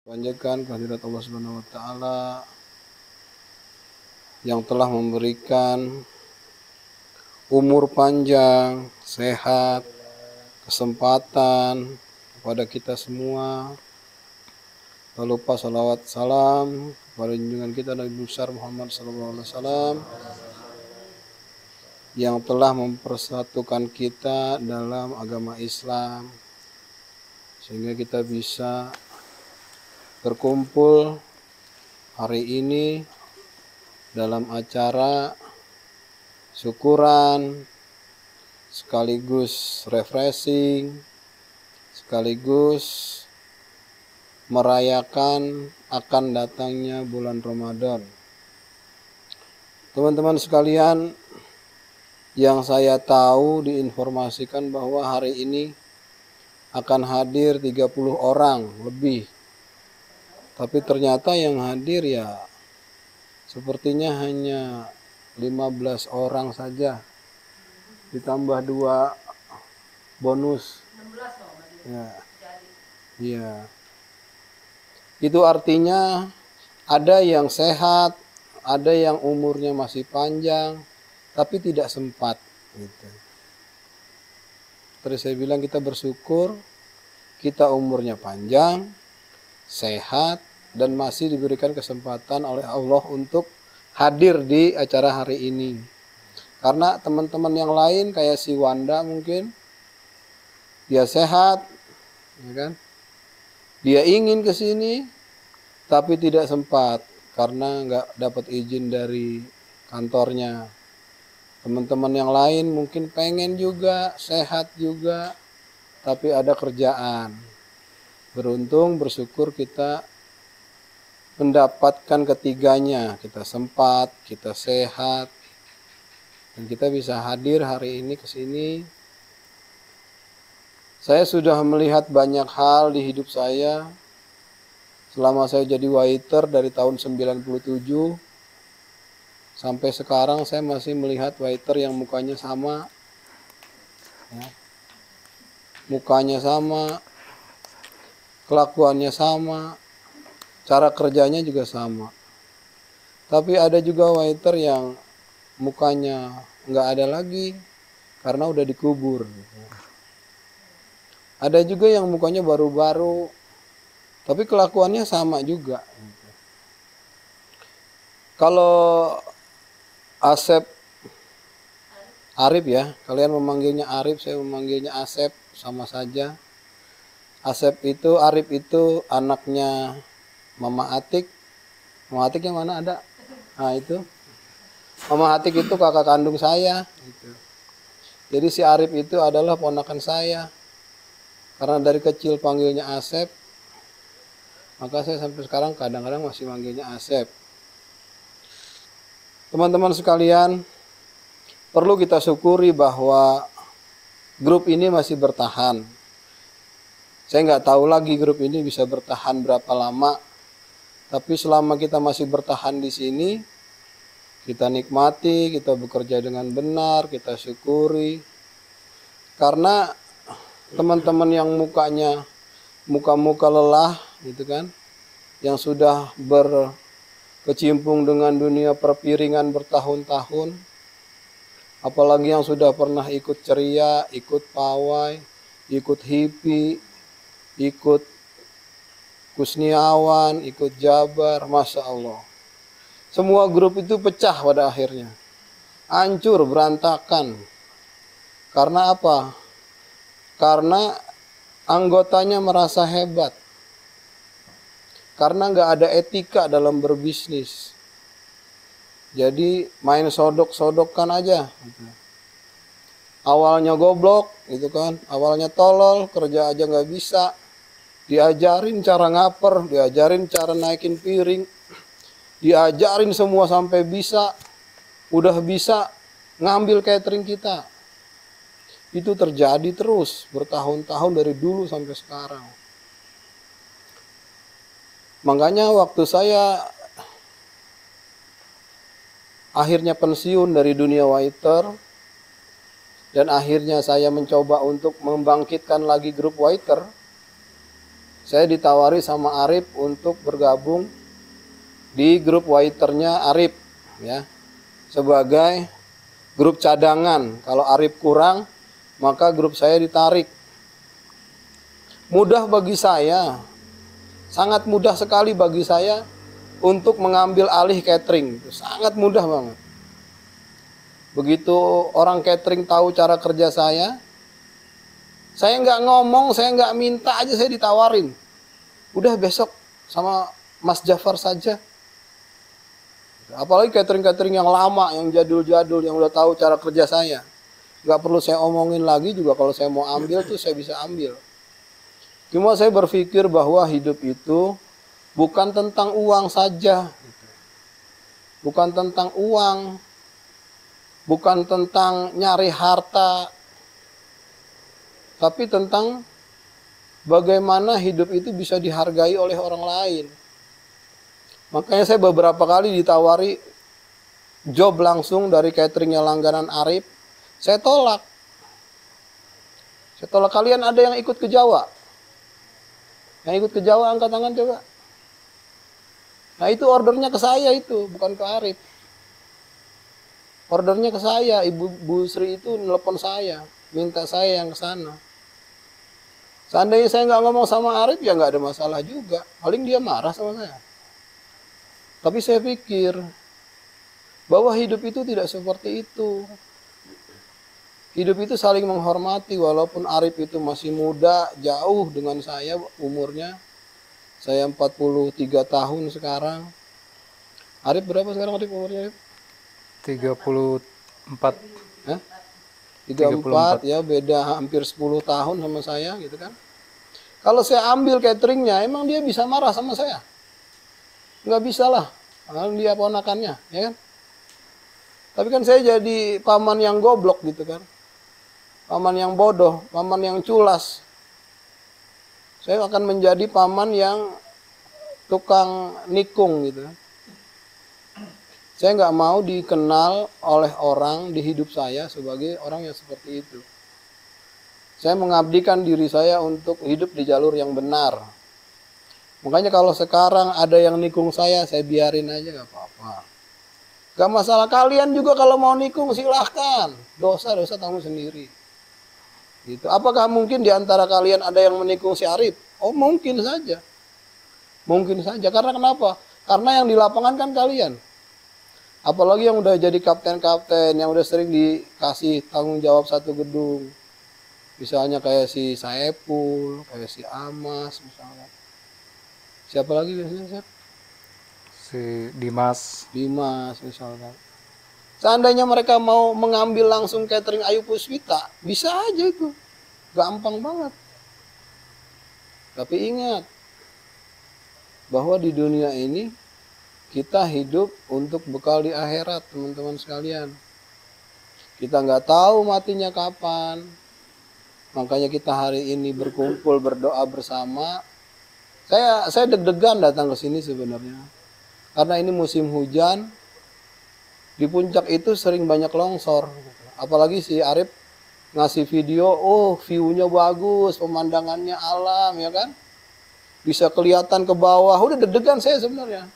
Panjatkan kehadirat Allah Subhanahu wa taala yang telah memberikan umur panjang, sehat, kesempatan kepada kita semua. Tak lupa salawat salam kepada junjungan kita Nabi besar Muhammad SAW yang telah mempersatukan kita dalam agama Islam sehingga kita bisa berkumpul hari ini dalam acara syukuran sekaligus refreshing sekaligus merayakan akan datangnya bulan Ramadan. Teman-teman sekalian, yang saya tahu diinformasikan bahwa hari ini akan hadir 30 orang lebih. Tapi ternyata yang hadir ya sepertinya hanya 15 orang saja. Ditambah 2 bonus. 16 ya. Iya. Itu artinya ada yang sehat, ada yang umurnya masih panjang, tapi tidak sempat. Gitu. Terus saya bilang kita bersyukur, kita umurnya panjang, sehat, dan masih diberikan kesempatan oleh Allah untuk hadir di acara hari ini. Karena teman-teman yang lain kayak si Wanda mungkin dia sehat, ya kan? Dia ingin ke sini tapi tidak sempat karena nggak dapat izin dari kantornya. Teman-teman yang lain mungkin pengen juga, sehat juga, tapi ada kerjaan. Beruntung, bersyukur kita mendapatkan ketiganya. Kita sempat, kita sehat, dan kita bisa hadir hari ini ke sini. Saya sudah melihat banyak hal di hidup saya selama saya jadi waiter dari tahun 97 sampai sekarang. Saya masih melihat waiter yang mukanya sama, ya. Mukanya sama, kelakuannya sama, cara kerjanya juga sama. Tapi ada juga waiter yang mukanya nggak ada lagi karena udah dikubur. Ada juga yang mukanya baru-baru, tapi kelakuannya sama juga. Kalau Asep, Arif ya, kalian memanggilnya Arif, saya memanggilnya Asep, sama saja. Asep itu, Arif itu anaknya Mama Atik. Mama Atik yang mana ada? Nah itu. Mama Atik itu kakak kandung saya. Jadi si Arif itu adalah ponakan saya. Karena dari kecil panggilnya Asep, maka saya sampai sekarang kadang-kadang masih manggilnya Asep. Teman-teman sekalian, perlu kita syukuri bahwa grup ini masih bertahan. Saya nggak tahu lagi grup ini bisa bertahan berapa lama. Tapi selama kita masih bertahan di sini, kita nikmati, kita bekerja dengan benar, kita syukuri. Karena teman-teman yang mukanya muka-muka lelah, gitu kan, yang sudah berkecimpung dengan dunia perpiringan bertahun-tahun, apalagi yang sudah pernah ikut ceria, ikut pawai, ikut hippie, ikut Kusniawan, ikut Jabar, Masya Allah. Semua grup itu pecah pada akhirnya. Hancur, berantakan. Karena apa? Karena anggotanya merasa hebat. Karena nggak ada etika dalam berbisnis. Jadi main sodok-sodokkan aja. Awalnya goblok, gitu kan. Awalnya tolol, kerja aja nggak bisa. Diajarin cara ngaper, diajarin cara naikin piring, diajarin semua sampai bisa, udah bisa ngambil catering kita. Itu terjadi terus bertahun-tahun dari dulu sampai sekarang. Makanya waktu saya akhirnya pensiun dari dunia waiter, dan akhirnya saya mencoba untuk membangkitkan lagi grup waiter, saya ditawari sama Arif untuk bergabung di grup waiternya Arif, ya, sebagai grup cadangan. Kalau Arif kurang, maka grup saya ditarik. Mudah bagi saya, sangat mudah sekali bagi saya untuk mengambil alih catering. Sangat mudah banget. Begitu orang catering tahu cara kerja saya nggak ngomong, saya nggak minta aja, saya ditawarin. Udah besok sama Mas Jafar saja. Apalagi catering-catering yang lama, yang jadul-jadul, yang udah tahu cara kerja saya. Nggak perlu saya omongin lagi juga, kalau saya mau ambil tuh saya bisa ambil. Cuma saya berpikir bahwa hidup itu bukan tentang uang saja. Bukan tentang uang. Bukan tentang nyari harta. Tapi tentang bagaimana hidup itu bisa dihargai oleh orang lain. Makanya saya beberapa kali ditawari job langsung dari cateringnya langganan Arif. Saya tolak. Kalian ada yang ikut ke Jawa? Yang ikut ke Jawa angkat tangan coba. Nah itu ordernya ke saya itu, bukan ke Arif. Ordernya ke saya, Bu Sri itu nelpon saya, minta saya yang ke sana. Seandainya saya nggak ngomong sama Arif, ya nggak ada masalah juga. Paling dia marah sama saya. Tapi saya pikir bahwa hidup itu tidak seperti itu. Hidup itu saling menghormati, walaupun Arif itu masih muda, jauh dengan saya umurnya. Saya 43 tahun sekarang. Arif berapa sekarang Arif umurnya? Arif? 34. Hah? 34 ya, beda hampir 10 tahun sama saya gitu kan. Kalau saya ambil cateringnya, emang dia bisa marah sama saya? Nggak bisa lah, karena dia ponakannya, ya kan. Tapi kan saya jadi paman yang goblok gitu kan. Paman yang bodoh, paman yang culas. Saya akan menjadi paman yang tukang nikung gitu. Saya nggak mau dikenal oleh orang di hidup saya sebagai orang yang seperti itu. Saya mengabdikan diri saya untuk hidup di jalur yang benar. Makanya kalau sekarang ada yang nikung saya biarin aja, nggak apa-apa. Gak masalah, kalian juga kalau mau nikung silahkan. Dosa-dosa tanggung sendiri. Gitu. Apakah mungkin di antara kalian ada yang menikung si Arif? Oh mungkin saja. Mungkin saja. Karena kenapa? Karena yang di lapangan kan kalian. Apalagi yang udah jadi kapten-kapten, yang udah sering dikasih tanggung jawab satu gedung. Misalnya kayak si Saepul, kayak si Amas misalnya. Siapa lagi biasanya, Sep? Si Dimas. Dimas misalnya. Seandainya mereka mau mengambil langsung catering Ayu Puspita, bisa aja itu. Gampang banget. Tapi ingat, bahwa di dunia ini kita hidup untuk bekal di akhirat, teman-teman sekalian. Kita nggak tahu matinya kapan. Makanya kita hari ini berkumpul, berdoa bersama. Saya deg-degan datang ke sini sebenarnya. Karena ini musim hujan. Di puncak itu sering banyak longsor. Apalagi si Arif ngasih video, oh view-nya bagus, pemandangannya alam, ya kan? Bisa kelihatan ke bawah. Udah deg-degan saya sebenarnya.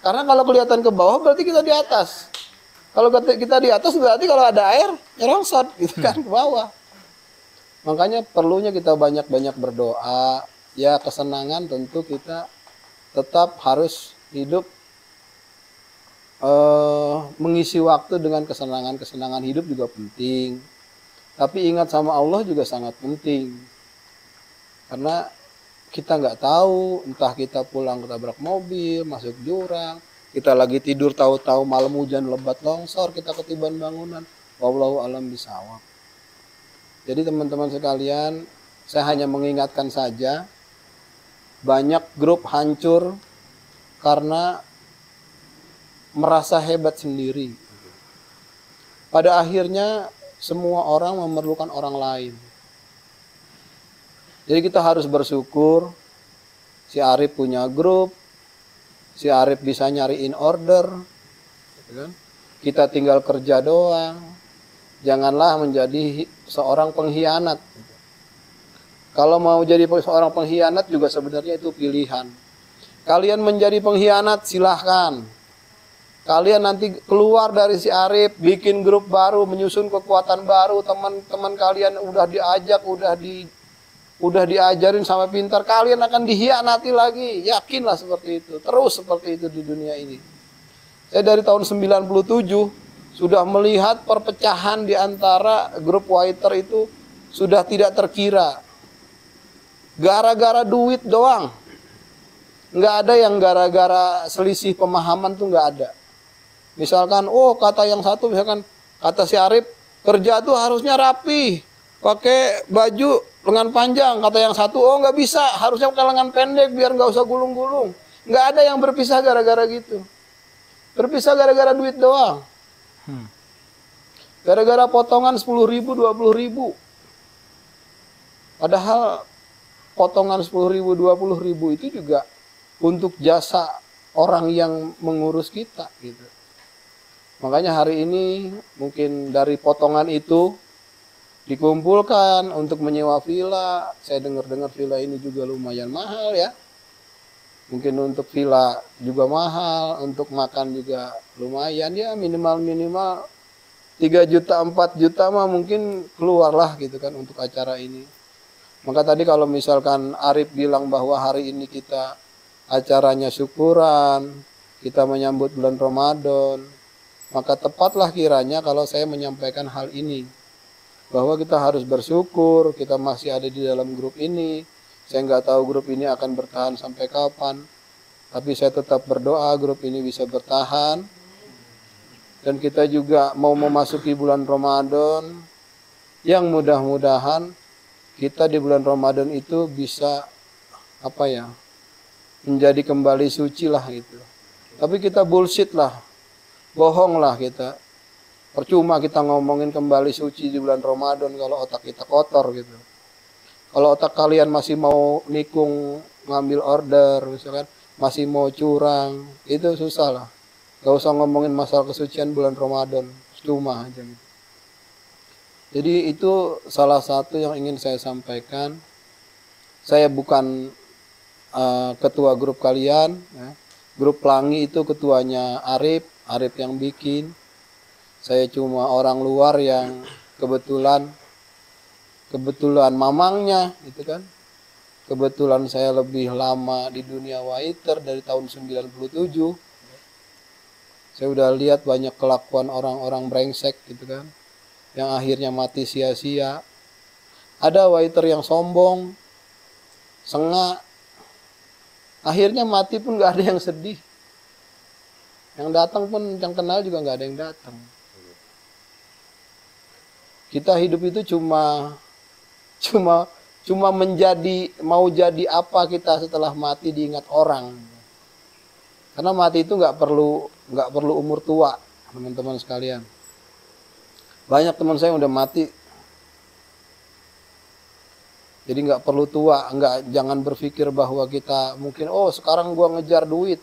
Karena kalau kelihatan ke bawah berarti kita di atas. Kalau kita di atas berarti kalau ada air, nyerongsot gitu kan ke bawah. Makanya perlunya kita banyak-banyak berdoa. Ya kesenangan tentu kita tetap harus hidup mengisi waktu dengan kesenangan hidup juga penting. Tapi ingat sama Allah juga sangat penting. Karena kita nggak tahu, entah kita pulang ketabrak mobil, masuk jurang, kita lagi tidur tahu-tahu malam hujan lebat longsor, kita ketiban bangunan. Wallahu alam bisawab. Jadi teman-teman sekalian, saya hanya mengingatkan saja, banyak grup hancur karena merasa hebat sendiri. Pada akhirnya semua orang memerlukan orang lain. Jadi kita harus bersyukur si Arif punya grup, si Arif bisa nyariin order, kita tinggal kerja doang. Janganlah menjadi seorang pengkhianat. Kalau mau jadi seorang pengkhianat juga sebenarnya itu pilihan. Kalian menjadi pengkhianat silahkan. Kalian nanti keluar dari si Arif, bikin grup baru, menyusun kekuatan baru, teman-teman kalian udah diajak, udah diajarin sampai pintar, kalian akan dikhianati lagi. Yakinlah seperti itu. Terus seperti itu di dunia ini. Saya dari tahun 97 sudah melihat perpecahan di antara grup Whiter itu sudah tidak terkira. Gara-gara duit doang. Nggak ada yang gara-gara selisih pemahaman tuh nggak ada. Misalkan, oh kata yang satu, misalkan kata si Arif, kerja tuh harusnya rapi, pakai baju lengan panjang. Kata yang satu, oh nggak bisa, harusnya pakai lengan pendek biar nggak usah gulung-gulung. Nggak ada yang berpisah gara-gara gitu. Berpisah gara-gara duit doang. Gara-gara potongan 10.000, 20.000. Padahal potongan 10.000, 20.000 itu juga untuk jasa orang yang mengurus kita gitu. Makanya hari ini mungkin dari potongan itu dikumpulkan untuk menyewa villa. Saya dengar-dengar villa ini juga lumayan mahal ya. Mungkin untuk villa juga mahal, untuk makan juga lumayan ya, minimal 3 juta, 4 juta mah mungkin keluarlah gitu kan untuk acara ini. Maka tadi kalau misalkan Arif bilang bahwa hari ini kita acaranya syukuran, kita menyambut bulan Ramadan, maka tepatlah kiranya kalau saya menyampaikan hal ini. Bahwa kita harus bersyukur, kita masih ada di dalam grup ini. Saya nggak tahu grup ini akan bertahan sampai kapan. Tapi saya tetap berdoa grup ini bisa bertahan. Dan kita juga mau memasuki bulan Ramadan. Yang mudah-mudahan kita di bulan Ramadan itu bisa menjadi kembali suci lah gitu. Tapi kita bullshit lah. Bohong lah kita. Percuma kita ngomongin kembali suci di bulan Ramadan kalau otak kita kotor gitu. Kalau otak kalian masih mau nikung ngambil order misalkan, masih mau curang, itu susah lah. Gak usah ngomongin masalah kesucian bulan Ramadan, cuma aja gitu. Jadi itu salah satu yang ingin saya sampaikan. Saya bukan ketua grup kalian ya. Grup Pelangi itu ketuanya Arif yang bikin. Saya cuma orang luar yang kebetulan mamangnya gitu kan. Kebetulan saya lebih lama di dunia Whiter dari tahun 97. Saya udah lihat banyak kelakuan orang-orang brengsek gitu kan, yang akhirnya mati sia-sia. Ada Whiter yang sombong, sengak, akhirnya mati pun gak ada yang sedih. Yang datang pun, yang kenal juga nggak ada yang datang. Kita hidup itu cuma mau jadi apa kita setelah mati diingat orang. Karena mati itu nggak perlu umur tua, teman-teman sekalian. Banyak teman saya yang udah mati. Jadi nggak perlu tua, jangan berpikir bahwa kita mungkin sekarang gua ngejar duit.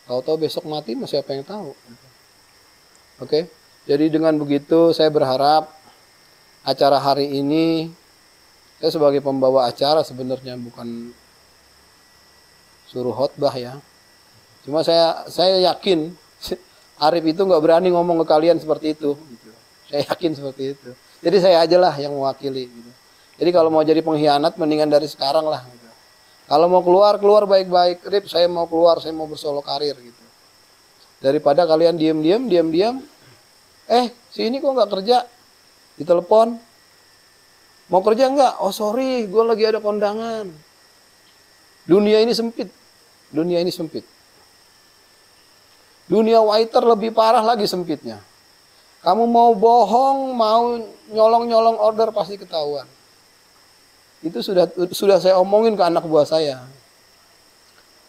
Tahu-tahu besok mati, siapa yang tahu? Oke, jadi dengan begitu saya berharap acara hari ini, saya sebagai pembawa acara sebenarnya bukan suruh khotbah ya. Cuma saya yakin Arif itu nggak berani ngomong ke kalian seperti itu. Saya yakin seperti itu. Jadi saya aja lah yang mewakili. Jadi kalau mau jadi pengkhianat, mendingan dari sekarang lah. Kalau mau keluar baik-baik. Rip, saya mau keluar, saya mau bersolo karir gitu. Daripada kalian diam. Si ini kok nggak kerja? Ditelepon. Mau kerja nggak? Oh sorry, gue lagi ada kondangan. Dunia ini sempit. Dunia Whiter lebih parah lagi sempitnya. Kamu mau bohong, mau nyolong order pasti ketahuan. Itu sudah saya omongin ke anak buah saya.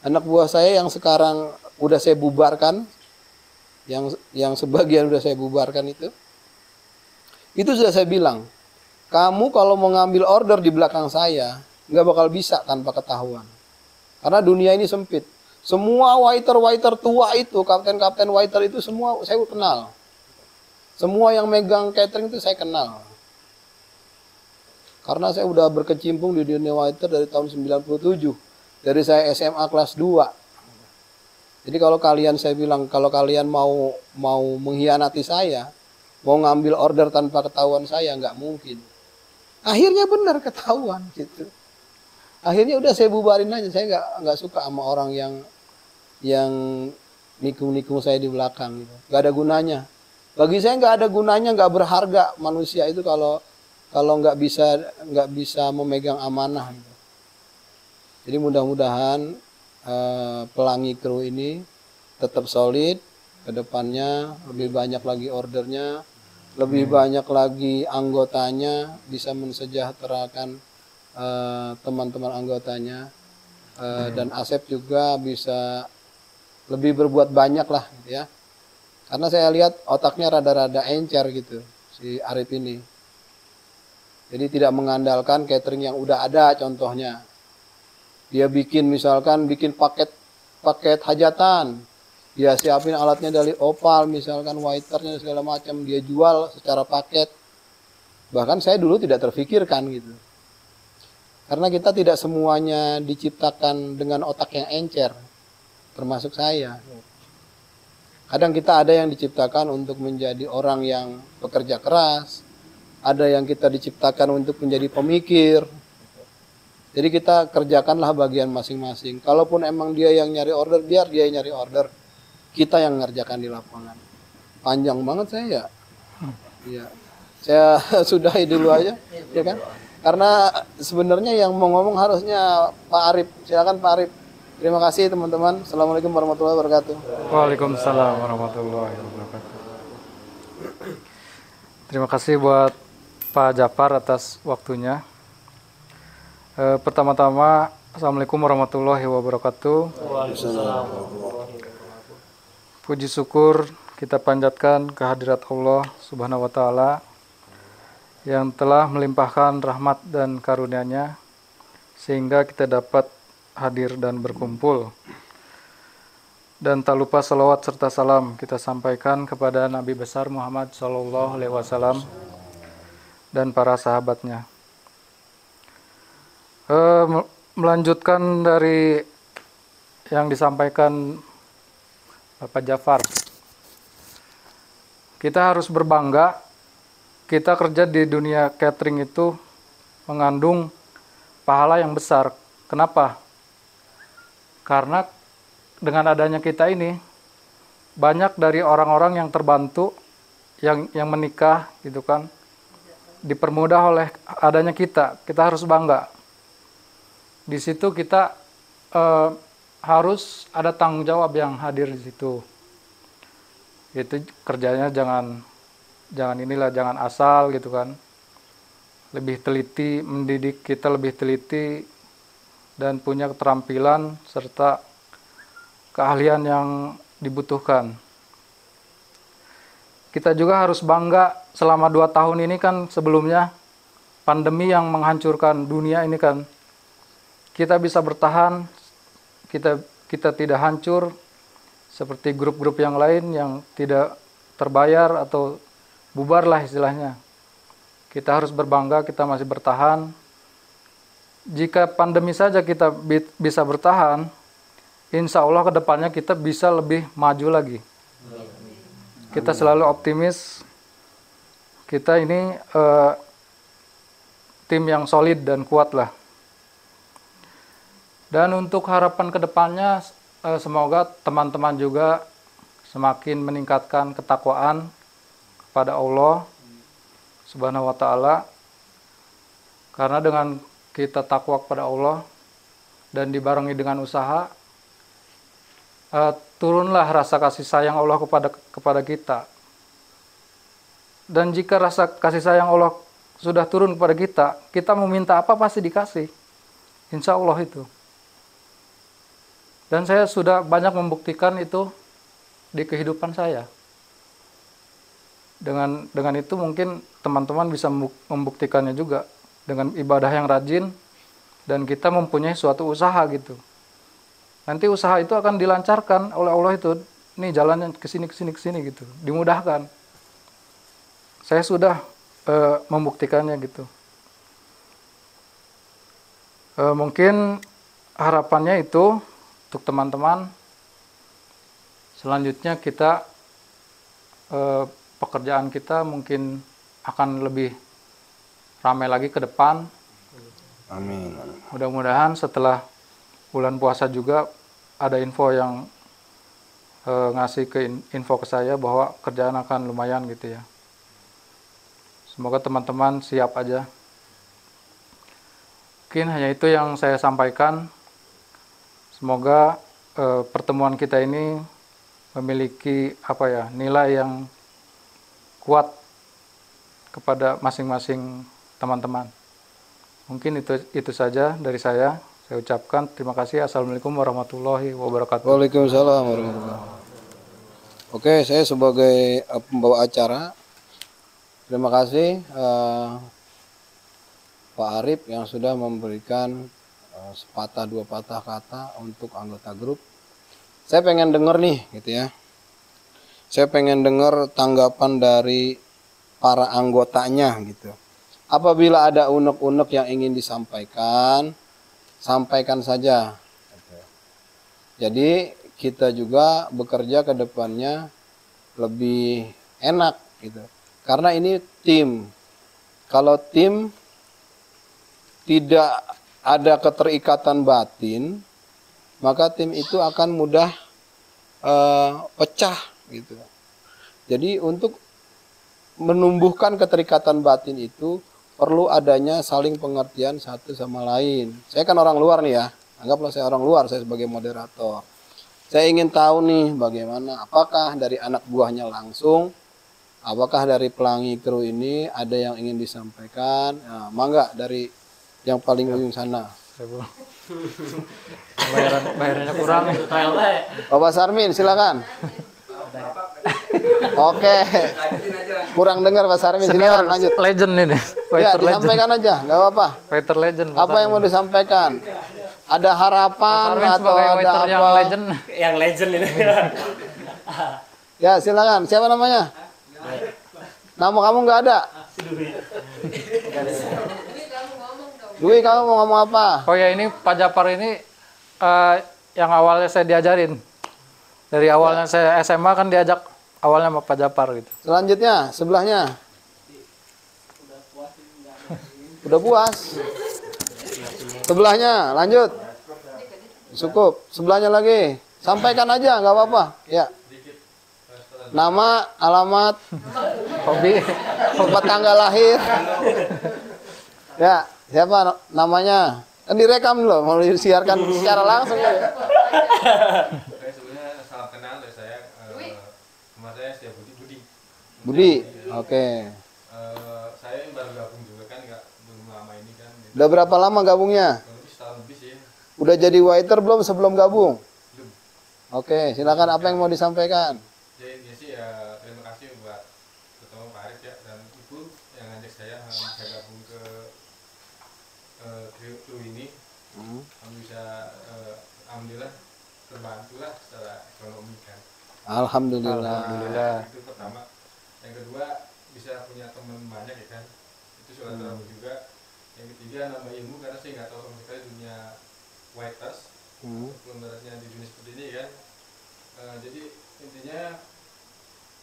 Anak buah saya yang sekarang udah saya bubarkan, yang sebagian udah saya bubarkan itu sudah saya bilang, kamu kalau mau ngambil order di belakang saya, nggak bakal bisa tanpa ketahuan. Karena dunia ini sempit. Semua Whiter tua itu, kapten Whiter itu semua saya kenal. Semua yang megang catering itu saya kenal. Karena saya udah berkecimpung di dunia waiter dari tahun 97. Dari saya SMA kelas 2. Jadi kalau kalian, saya bilang, kalau kalian mau mengkhianati saya, mau ngambil order tanpa ketahuan saya, nggak mungkin. Akhirnya benar ketahuan gitu. Akhirnya udah saya bubarin aja. Saya nggak suka sama orang yang nikung-nikung saya di belakang gitu. Nggak ada gunanya. Bagi saya nggak ada gunanya, nggak berharga manusia itu kalau nggak bisa memegang amanah. Jadi mudah-mudahan Pelangi Kru ini tetap solid, kedepannya lebih banyak lagi ordernya, lebih banyak lagi anggotanya, bisa mensejahterakan teman-teman anggotanya, dan Asep juga bisa lebih berbuat banyak lah gitu ya. Karena saya lihat otaknya rada-rada encer gitu si Arif ini. Jadi tidak mengandalkan catering yang udah ada. Contohnya dia misalkan bikin paket hajatan, dia siapin alatnya dari opal, misalkan waiternya segala macam, dia jual secara paket. Bahkan saya dulu tidak terfikirkan gitu, karena kita tidak semuanya diciptakan dengan otak yang encer, termasuk saya. Kadang kita ada yang diciptakan untuk menjadi orang yang bekerja keras, ada yang kita diciptakan untuk menjadi pemikir. Jadi kita kerjakanlah bagian masing-masing. Kalaupun emang dia yang nyari order, biar dia yang nyari order. Kita yang ngerjakan di lapangan. Panjang banget saya ya. Iya. Saya sudahi dulu aja, ya kan? Karena sebenarnya yang mau ngomong harusnya Pak Arif. Silakan Pak Arif. Terima kasih teman-teman. Assalamualaikum warahmatullahi wabarakatuh. Waalaikumsalam warahmatullahi wabarakatuh. Terima kasih buat Pak Jafar atas waktunya. Pertama-tama, Assalamualaikum warahmatullahi wabarakatuh. Puji syukur kita panjatkan kehadirat Allah Subhanahu wa Ta'ala yang telah melimpahkan rahmat dan karunia-Nya sehingga kita dapat hadir dan berkumpul. Dan tak lupa salawat serta salam kita sampaikan kepada Nabi besar Muhammad SAW dan para sahabatnya. Melanjutkan dari yang disampaikan Bapak Jafar, kita harus berbangga. Kita kerja di dunia catering itu mengandung pahala yang besar. Kenapa? Karena dengan adanya kita ini, banyak dari orang-orang yang terbantu, yang menikah gitu kan, dipermudah oleh adanya kita. Kita harus bangga. Di situ kita harus ada tanggung jawab yang hadir di situ. Itu kerjanya jangan jangan asal gitu kan. Lebih teliti, mendidik kita lebih teliti dan punya keterampilan serta keahlian yang dibutuhkan. Kita juga harus bangga selama 2 tahun ini kan, sebelumnya pandemi yang menghancurkan dunia ini kan, kita bisa bertahan, kita tidak hancur seperti grup-grup yang lain yang tidak terbayar atau bubar lah istilahnya. Kita harus berbangga kita masih bertahan. Jika pandemi saja kita bisa bertahan, insya Allah kedepannya kita bisa lebih maju lagi. Kita selalu optimis. Kita ini tim yang solid dan kuat lah. Dan untuk harapan kedepannya, semoga teman-teman juga semakin meningkatkan ketakwaan kepada Allah Subhanahu wa Ta'ala. Karena dengan kita takwa kepada Allah dan dibarengi dengan usaha, turunlah rasa kasih sayang Allah kepada kita. Dan jika rasa kasih sayang Allah sudah turun kepada kita, kita meminta apa pasti dikasih. Insya Allah itu. Dan saya sudah banyak membuktikan itu di kehidupan saya. Dengan itu mungkin teman-teman bisa membuktikannya juga dengan ibadah yang rajin dan kita mempunyai suatu usaha gitu. Nanti usaha itu akan dilancarkan oleh Allah itu. Nih jalannya ke sini gitu. Dimudahkan. Saya sudah membuktikannya gitu. Mungkin harapannya itu untuk teman-teman. Selanjutnya kita pekerjaan kita mungkin akan lebih ramai lagi ke depan. Amin. Mudah-mudahan setelah bulan puasa juga ada info yang ngasih info ke saya bahwa kerjaan akan lumayan gitu ya. Semoga teman-teman siap aja. Mungkin hanya itu yang saya sampaikan. Semoga pertemuan kita ini memiliki nilai yang kuat kepada masing-masing teman-teman. Mungkin itu saja dari saya. Saya ucapkan terima kasih. Assalamualaikum warahmatullahi wabarakatuh. Waalaikumsalam warahmatullahi wabarakatuh. Oke, saya sebagai pembawa acara, terima kasih Pak Arif yang sudah memberikan sepatah dua patah kata untuk anggota grup. Saya pengen denger nih gitu ya. Saya pengen denger tanggapan dari para anggotanya gitu. Apabila ada unek-unek yang ingin disampaikan, sampaikan saja. Jadi kita juga bekerja ke depannya lebih enak gitu. Karena ini tim. Kalau tim tidak ada keterikatan batin, maka tim itu akan mudah pecah gitu. Jadi untuk menumbuhkan keterikatan batin itu perlu adanya saling pengertian satu sama lain. Saya kan orang luar nih ya, anggaplah saya orang luar, saya sebagai moderator. Saya ingin tahu nih bagaimana, apakah dari anak buahnya langsung, apakah dari pelangi kru ini ada yang ingin disampaikan. Nah, mangga dari yang paling ujung sana. Bayarannya kurang. Bapak Sarmin, silakan. Oke. Kurang dengar Pak Sarmin, silakan lanjut. Legend ini. Ya, disampaikan aja, nggak apa-apa. Fighter legend. Apa yang mau disampaikan? Ada harapan atau ada apa? Yang legend. Yang legend ini. Ya, silakan. Siapa namanya? Nama kamu nggak ada? Dwi, kamu mau ngomong apa? Oh ya, ini Pak Japar ini yang awalnya saya diajarin. Dari awalnya saya SMA kan diajak awalnya sama Pak Japar gitu. Selanjutnya, sebelahnya. Udah puas. Sebelahnya, lanjut. Cukup. Sebelahnya lagi. Sampaikan aja, nggak apa-apa. Ya. Nama, alamat, Hobi, tempat tanggal lahir. Ya, siapa namanya? Kan direkam loh, mau disiarkan secara langsung ya. Saya sebenarnya salam kenal dari saya. Nama saya Setia Budi. Budi, oke. Saya baru gabung juga kan, belum lama ini kan. Udah berapa lama gabungnya? Lebih setahun lebih sih. Udah jadi waiter belum sebelum gabung? Belum. Oke, silakan apa yang mau disampaikan? Jadi intinya sih ya terima kasih buat ketemu Pak Arif ya dan Ibu yang ngajak saya bisa gabung ke kru ini. Kami bisa alhamdulillah terbantu lah secara ekonomi kan. Alhamdulillah. Itu pertama. Yang kedua bisa punya teman banyak ya kan. Itu silaturahmi juga. Yang ketiga nambah ilmu karena saya nggak tahu sama sekali dunia waiters. Belum beresnya di dunia seperti ini kan. Jadi intinya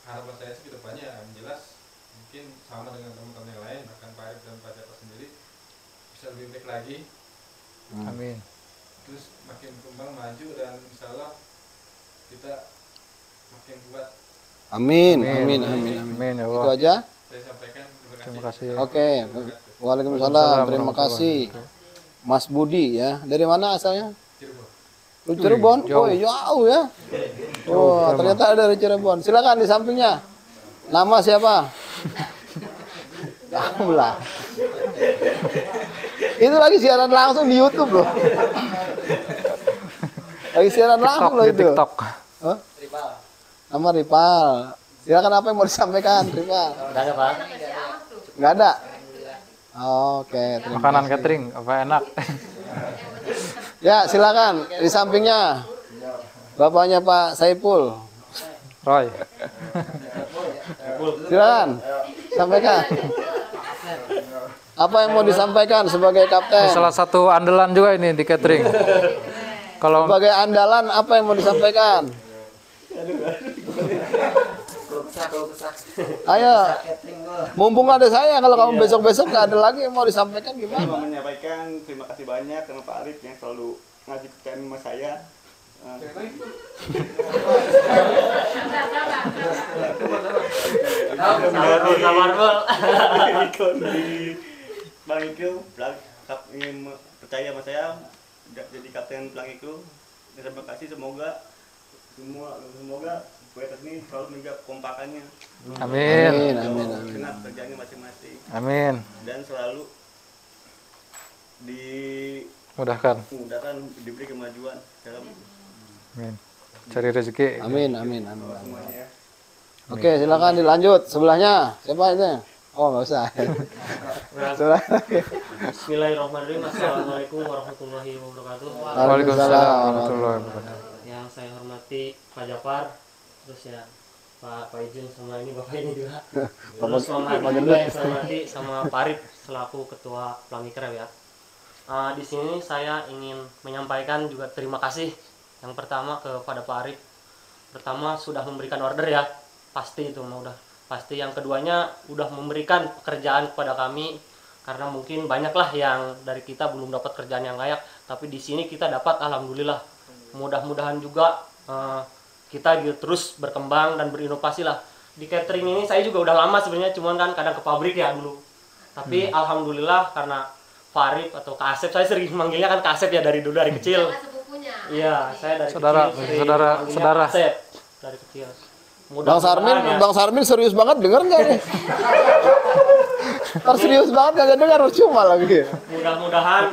harapan saya sih kedepannya yang jelas mungkin sama dengan teman-teman yang lain, bahkan Pak Arif dan Pak Japa sendiri bisa lebih baik lagi. Amin. Terus makin kembang maju dan insya Allah kita makin kuat. Amin, Amin. amin, amin, amin. Amin, ya Itu Allah. aja. Saya sampaikan Terima kasih. Oke. Waalaikumsalam. Terima kasih. Mas Budi ya. Dari mana asalnya? Cirebon. Lu Cirebon? Jauh. Oh, jauh ya. Oh, ternyata ada dari Cirebon. Silakan di sampingnya. Nama siapa? Kamu lah. Itu lagi siaran langsung di YouTube loh. Lagi siaran langsung loh Di itu. TikTok. Hah? Nama Ripal. Silakan apa yang mau disampaikan, Ripal? Udah ada Pak? Nggak ada. Oke, terima Makanan kasih. catering apa enak. Ya, silakan di sampingnya. Bapaknya Pak Saipul. Roy. Silakan. Sampaikan. Apa yang mau disampaikan sebagai kapten? Salah satu andalan juga ini di catering. Kalau Sebagai andalan apa yang mau disampaikan? Ayo, mumpung ada saya, kalau kamu besok-besok nggak ada lagi yang mau disampaikan Saya gimana? mau menyampaikan terima kasih banyak karena Pak Arif yang selalu ngajibkan sama saya. Ikon di Bang Iklu, percaya sama saya jadi kapten Bang Iklu. Terima kasih, semoga Waitas ini selalu menjaga kompakannya. amin. Amin. Dengan kerjanya masing-masing Amin. dan selalu Mudahkan. dimudahkan, diberi kemajuan dalam Amin. Cari rezeki. Amin. semuanya ya. Oke, silakan dilanjut. Sebelahnya siapa itu? Oh, nggak usah. Sebelah. Bismillahirrahmanirrahim. Assalamualaikum warahmatullahi wabarakatuh. Waalaikumsalam warahmatullahi wabarakatuh. Yang saya hormati Pak Jafar, terus ya Pak Ijun sama ini Bapak ini juga. Terus sama juga yang saya hormati sama Pak Arif selaku Ketua Pelangi Krem ya. Di sini saya ingin menyampaikan juga terima kasih yang pertama kepada Pak Arif. Pertama sudah memberikan order ya, pasti itu udah pasti. Yang keduanya udah memberikan pekerjaan kepada kami, karena mungkin banyaklah yang dari kita belum dapat kerjaan yang layak, tapi di sini kita dapat, alhamdulillah. Mudah-mudahan juga kita gitu terus berkembang dan berinovasi lah. Di catering ini saya juga udah lama sebenarnya, cuman kan kadang ke pabrik ya dulu. Tapi alhamdulillah karena Farid atau Kak Asep, saya sering manggilnya kan Kak Asep ya dari dulu, dari kecil. Iya, saya dari Saudara, kecil sering saudara, manggilnya saudara. Kak Asep dari kecil. Bang Sarmin serius banget denger nggak nih? Ntar serius banget kagak dengar, cuma lagi. Mudah-mudahan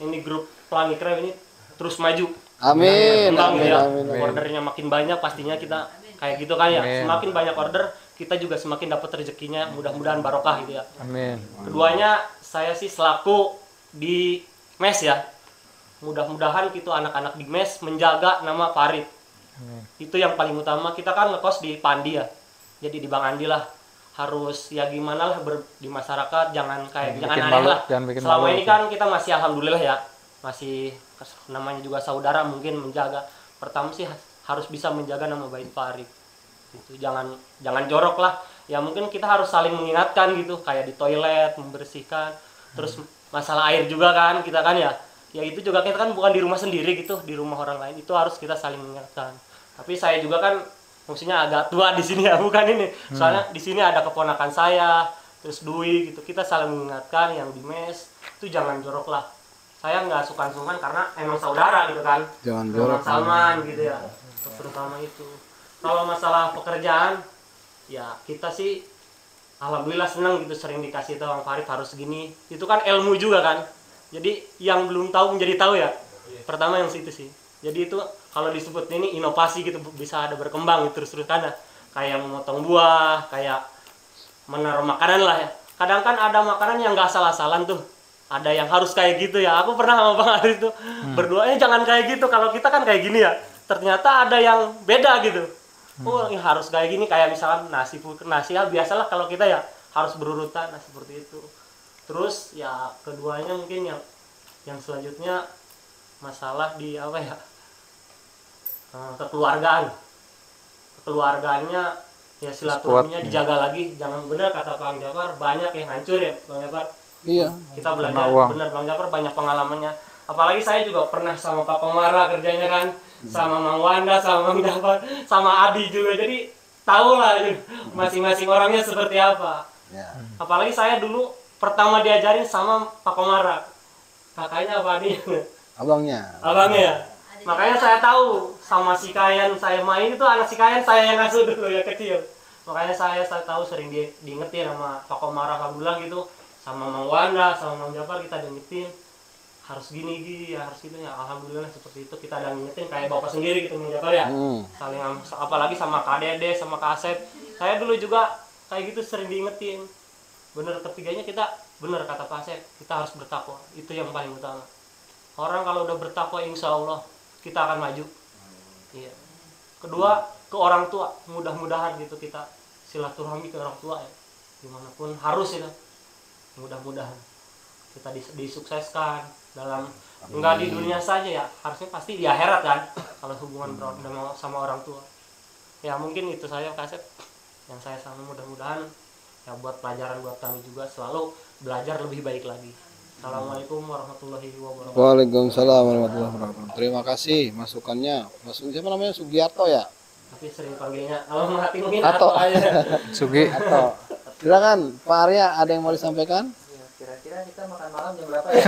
ini grup Pelangi Krem ini terus maju. Amin. Berkembang Amin. ya. Amin. Ordernya makin banyak, pastinya kita kayak gitu kan ya. Amin. Semakin banyak order, kita juga semakin dapat rezekinya. Mudah-mudahan barokah gitu ya. Amin. Keduanya saya sih selaku di mes ya. Mudah-mudahan gitu anak-anak di mes menjaga nama Farid. Amin. Itu yang paling utama. Kita kan ngekos di Pandi ya. Jadi di Bang Andi lah. Harus ya gimana lah di masyarakat, jangan kayak jangan bikin aneh malu, lah. jangan bikin Selama malu. ini kan kita masih alhamdulillah ya. Masih namanya juga saudara, mungkin menjaga. Pertama sih harus bisa menjaga nama baik Farid. Itu jangan jorok lah. Ya mungkin kita harus saling mengingatkan gitu, kayak di toilet membersihkan. Terus masalah air juga kan kita kan ya. Ya itu juga kita kan bukan di rumah sendiri gitu, di rumah orang lain. Itu harus kita saling mengingatkan. Tapi saya juga kan maksudnya agak tua di sini ya, bukan ini. Soalnya di sini ada keponakan saya, terus Dwi gitu. Kita saling mengingatkan yang di mes itu jangan jorok lah. Saya nggak sungkan-sungkan karena emang saudara gitu kan. Jangan jorok. Salman gitu ya. Terutama itu. Kalau masalah pekerjaan, ya kita sih alhamdulillah senang gitu, sering dikasih tahu Bang Farid harus gini. Itu kan ilmu juga kan. Jadi yang belum tahu menjadi tahu ya. Pertama yang situ sih. Jadi itu kalau disebut ini inovasi gitu, bisa ada berkembang gitu, terus kan ya. Kayak memotong buah, kayak menaruh makanan lah ya. Kadang kan ada makanan yang nggak asal-asalan tuh. Ada yang harus kayak gitu ya. Aku pernah sama Bang Aris tuh berdoanya jangan kayak gitu. Kalau kita kan kayak gini ya. Ternyata ada yang beda gitu. Oh, ini harus kayak gini, kayak misalkan nasi ya biasalah kalau kita ya harus berurutan seperti itu. Terus ya keduanya mungkin yang selanjutnya masalah di apa ya? Kekeluargaan. Kekeluargaannya ya silaturahminya dijaga lagi. Jangan, benar kata Bang Jafar, banyak yang hancur ya Bang Jafar. Iya. Kita belajar, benar Bang Jafar banyak pengalamannya. Apalagi saya juga pernah sama Pak Komara kerjanya kan, sama Mang Wanda, sama Bang Jafar, sama Adi juga. Jadi tahu lah masing-masing orangnya seperti apa. Ya. Apalagi saya dulu pertama diajarin sama Pak Komara. Kakaknya apa Adi? Abangnya. Abangnya ya. Makanya saya tahu sama si Kayan saya main itu, anak si Kayan saya yang ngasuh dulu ya kecil. Makanya saya tahu sering diingetin sama Pak Komara, alhamdulillah gitu. Sama Mang Wanda, sama Mang Jafar kita diingetin harus gini ya, harus gitu ya. Alhamdulillah seperti itu, kita ada ngingetin kayak bapak sendiri gitu Mang Jafar ya. Saling, apalagi sama Kak Dede, sama Kak Asep. Saya dulu juga kayak gitu sering diingetin. Bener, ketiganya kita bener kata Pak Asep, kita harus bertakwa. Itu yang paling utama. Orang kalau udah bertakwa insya Allah kita akan maju. Iya. Kedua, ke orang tua, mudah-mudahan gitu kita silaturahmi ke orang tua ya. Dimanapun harus itu. mudah-mudahan kita disukseskan dalam enggak di dunia saja ya, harusnya pasti di akhirat kan kalau hubungan sama orang tua. Ya mungkin itu saja Kasep yang saya sama, mudah-mudahan ya buat pelajaran buat kami juga selalu belajar lebih baik lagi. Assalamualaikum warahmatullahi wabarakatuh. Waalaikumsalam warahmatullahi wabarakatuh. Terima kasih masukannya. Siapa namanya, Sugiarto ya? Tapi sering panggilnya kalau Melati mungkin Atau. atau aja. Sugi. Atau. Silakan Pak Arya, ada yang mau disampaikan? Kira-kira kita makan malam jam berapa ya?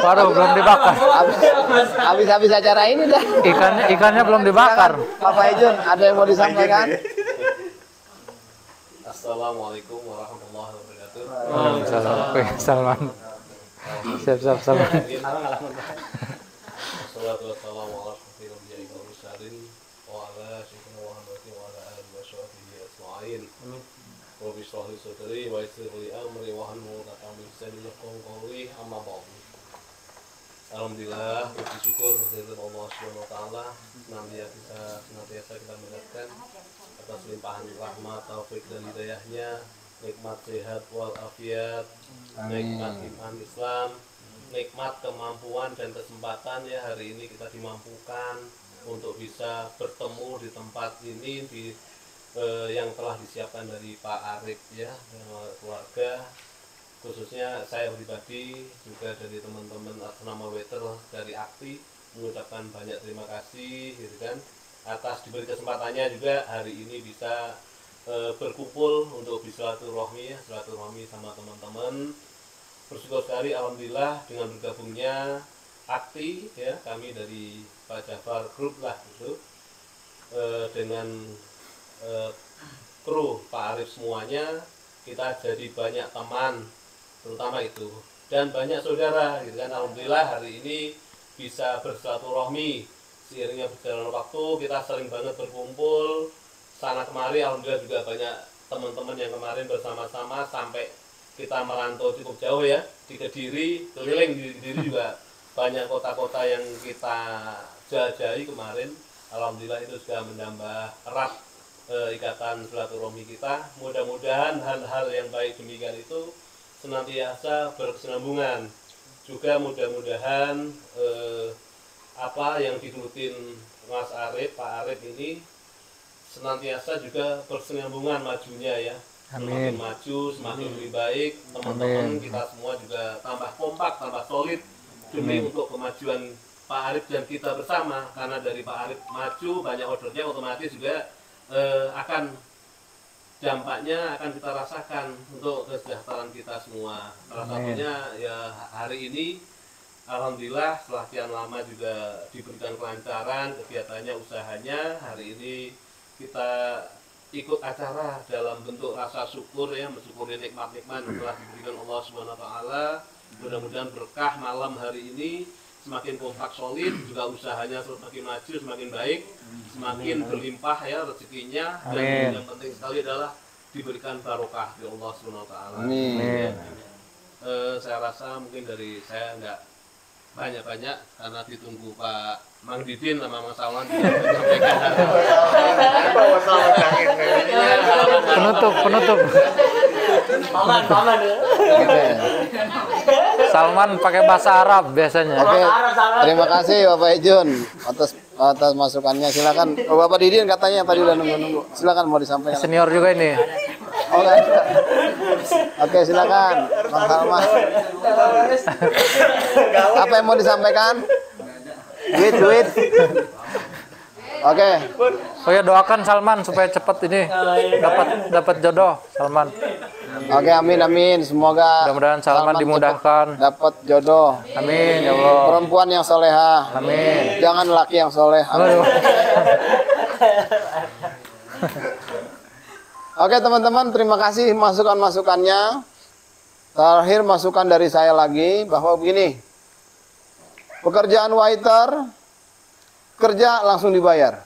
Waduh, belum dibakar. Habis acara ini dah. Ikannya belum dibakar. Bapak Ejun, ada yang mau disampaikan? Assalamualaikum warahmatullahi wabarakatuh. Waalaikumsalam. Salman. Siap Salman. Wassalatu wassalamu ala asyrofil anbiya'i wal mursalin wa ala sayyidina Muhammadin wa ala alihi wa sahbihi ajma'in. Rabbi shrah li sadri wa yassir li amri wa hlul 'uqdatam min lisani yafqahu qawli. Amma ba'du. Alhamdulillah, puji syukur kepada Allah Subhanahu wa taala senantiasa kita mendapatkan atas limpahan rahmat, taufik dan hidayahnya, nikmat sehat wal afiat, nikmat iman Islam, nikmat kemampuan dan kesempatan ya hari ini kita dimampukan untuk bisa bertemu di tempat ini yang telah disiapkan dari Pak Arif ya, keluarga, khususnya saya pribadi juga dari teman-teman atas nama waiter dari Akti mengucapkan banyak terima kasih gitu kan atas diberi kesempatannya juga hari ini bisa berkumpul untuk bersilaturahmi ya, silaturahmi sama teman-teman. Bersyukur sekali alhamdulillah dengan bergabungnya Akti ya, kami dari Pak Jafar Group lah gitu, dengan kru Pak Arif semuanya kita jadi banyak teman terutama itu dan banyak saudara gitu kan. Alhamdulillah hari ini bisa bersilaturahmi seiringnya berjalan waktu, kita sering banget berkumpul sana kemari. Alhamdulillah juga banyak teman-teman yang kemarin bersama-sama sampai kita merantau cukup jauh ya, di Kediri, keliling di Kediri juga banyak kota-kota yang kita jelajahi kemarin. Alhamdulillah itu juga menambah erat ikatan silaturahmi kita. Mudah-mudahan hal-hal yang baik demikian itu senantiasa berkesinambungan. Juga mudah-mudahan apa yang diturutin Mas Arif, Pak Arif ini senantiasa juga berkesinambungan majunya ya. Semakin Amin. maju, semakin lebih baik. Teman-teman kita semua juga tambah kompak, tambah solid demi untuk kemajuan Pak Arif dan kita bersama. Karena dari Pak Arif maju, banyak ordernya, otomatis juga akan dampaknya akan kita rasakan untuk kesejahteraan kita semua. Salah satunya ya hari ini alhamdulillah setelah sekian lama juga diberikan kelancaran kegiatannya, usahanya. Hari ini kita ikut acara dalam bentuk rasa syukur ya, mensyukuri nikmat-nikmat yang telah diberikan Allah Subhanahu wa taala. Mudah-mudahan berkah malam hari ini semakin kompak solid, juga usahanya semakin maju, semakin baik, semakin berlimpah ya rezekinya, dan yang penting sekali adalah diberikan barokah di Allah Subhanahu wa taala. Amin. Saya rasa mungkin dari saya enggak banyak-banyak karena ditunggu Pak Mang Didin sama Mas Salman menyampaikan Penutup. Paman ya. Gitu ya. Salman pakai bahasa Arab biasanya. Oke, terima kasih Bapak Ejun atas masukannya. Silakan. Oh, Bapak Didin katanya tadi udah nunggu. Silakan mau disampaikan. Senior juga ini. Oh, enggak ada. Oke, silakan. Bang Salman. Apa yang mau disampaikan? Duit. Oke. Oh ya, doakan Salman supaya cepat ini dapat jodoh Salman. Oke, amin. Semoga Mudah-mudahan Salman dimudahkan. dapat jodoh. Amin ya Allah. Perempuan yang soleha. Amin. Jangan laki yang soleh. Amin. Aduh. Oke teman-teman, terima kasih masukan-masukannya. Terakhir masukan dari saya lagi bahwa begini, pekerjaan waiter, kerja langsung dibayar,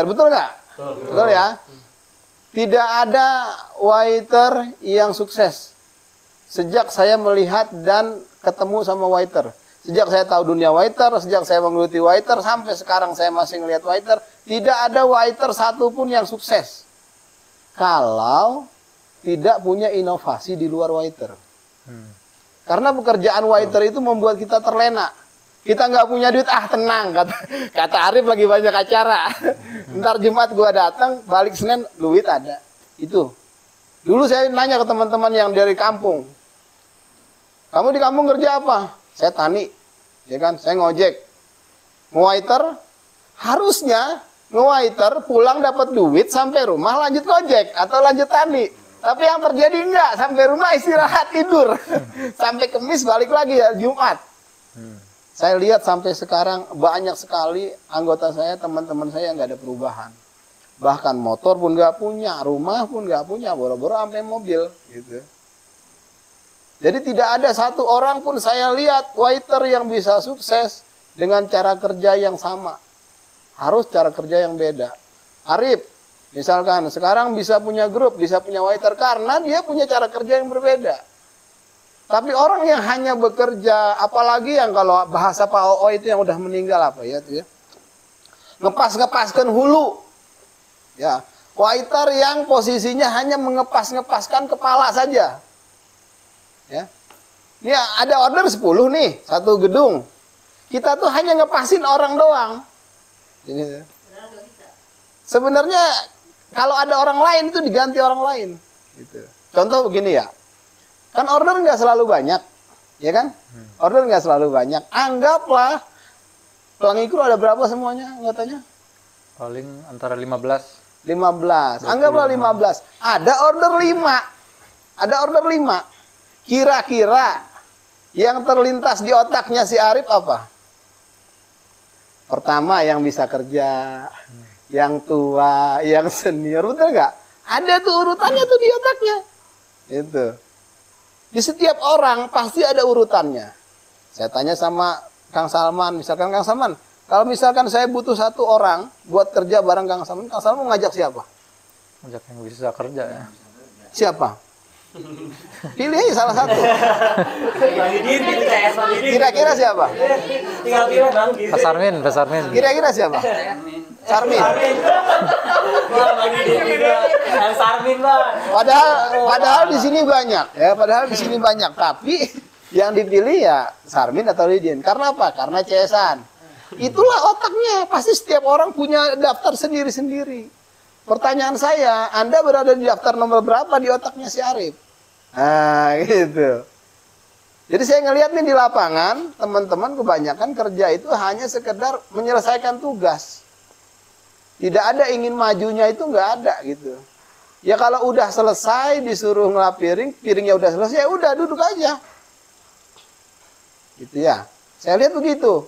betul nggak? Betul ya. Tidak ada waiter yang sukses. Sejak saya melihat dan ketemu sama waiter, sejak saya tahu dunia waiter, sejak saya menggeluti waiter, sampai sekarang saya masih ngelihat waiter, tidak ada waiter satupun yang sukses. Kalau tidak punya inovasi di luar waiter. Karena pekerjaan waiter itu membuat kita terlena. Kita nggak punya duit, tenang, kata Arif lagi banyak acara. Ntar Jumat gua datang, balik Senin duit ada. Itu. Dulu saya nanya ke teman-teman yang dari kampung, kamu di kampung kerja apa? Saya tani, ya kan? Saya ngojek, ngewaiter. Harusnya ngewaiter pulang dapat duit sampai rumah lanjut ngojek atau lanjut tani. Tapi yang terjadi enggak, sampai rumah istirahat tidur, sampai Kamis balik lagi ya Jumat. Saya lihat sampai sekarang banyak sekali anggota saya, teman-teman saya yang nggak ada perubahan. Bahkan motor pun nggak punya, rumah pun nggak punya, boro-boro sampai mobil, gitu. Jadi tidak ada satu orang pun saya lihat waiter yang bisa sukses dengan cara kerja yang sama. Harus cara kerja yang beda. Arif, misalkan sekarang bisa punya grup, bisa punya waiter karena dia punya cara kerja yang berbeda. Tapi orang yang hanya bekerja, apalagi yang kalau bahasa Pak OO itu yang udah meninggal apa ya itu ya, ngepas-ngepaskan hulu, ya, waiter yang posisinya hanya mengepas-ngepaskan kepala saja, ya. Ini ada order 10 nih, satu gedung, kita tuh hanya ngepasin orang doang. Ini sebenarnya kalau ada orang lain itu diganti orang lain. Gitu. Contoh begini ya. Kan order nggak selalu banyak, ya kan? Order nggak selalu banyak. Anggaplah Pelangi Kru ada berapa semuanya anggotanya? Paling antara 15. 15. Anggaplah 15. Ada order 5. Ada order 5. Kira-kira yang terlintas di otaknya si Arif apa? Pertama yang bisa kerja, yang tua, yang senior, betul nggak? Ada tuh urutannya tuh di otaknya. Itu. Di setiap orang pasti ada urutannya. Saya tanya sama Kang Salman, misalkan Kang Salman, kalau misalkan saya butuh satu orang buat kerja bareng Kang Salman mau ngajak siapa? Ngajak yang bisa kerja ya. Siapa? Pilih aja salah satu. Kira-kira siapa? Pak Sarmin. Kira-kira siapa? Sarmin. Padahal di sini banyak, ya. Padahal di sini banyak. Tapi yang dipilih ya Sarmin atau Lidin. Karena apa? Karena CS-an. Itulah otaknya. Pasti setiap orang punya daftar sendiri-sendiri. Pertanyaan saya, Anda berada di daftar nomor berapa di otaknya si Arif? Nah, gitu. Jadi saya ngelihat nih di lapangan, teman-teman kebanyakan kerja itu hanya sekedar menyelesaikan tugas. Tidak ada ingin majunya, itu nggak ada gitu. Ya kalau udah selesai disuruh ngelap piring, piringnya udah selesai, ya udah duduk aja. Gitu ya. Saya lihat begitu.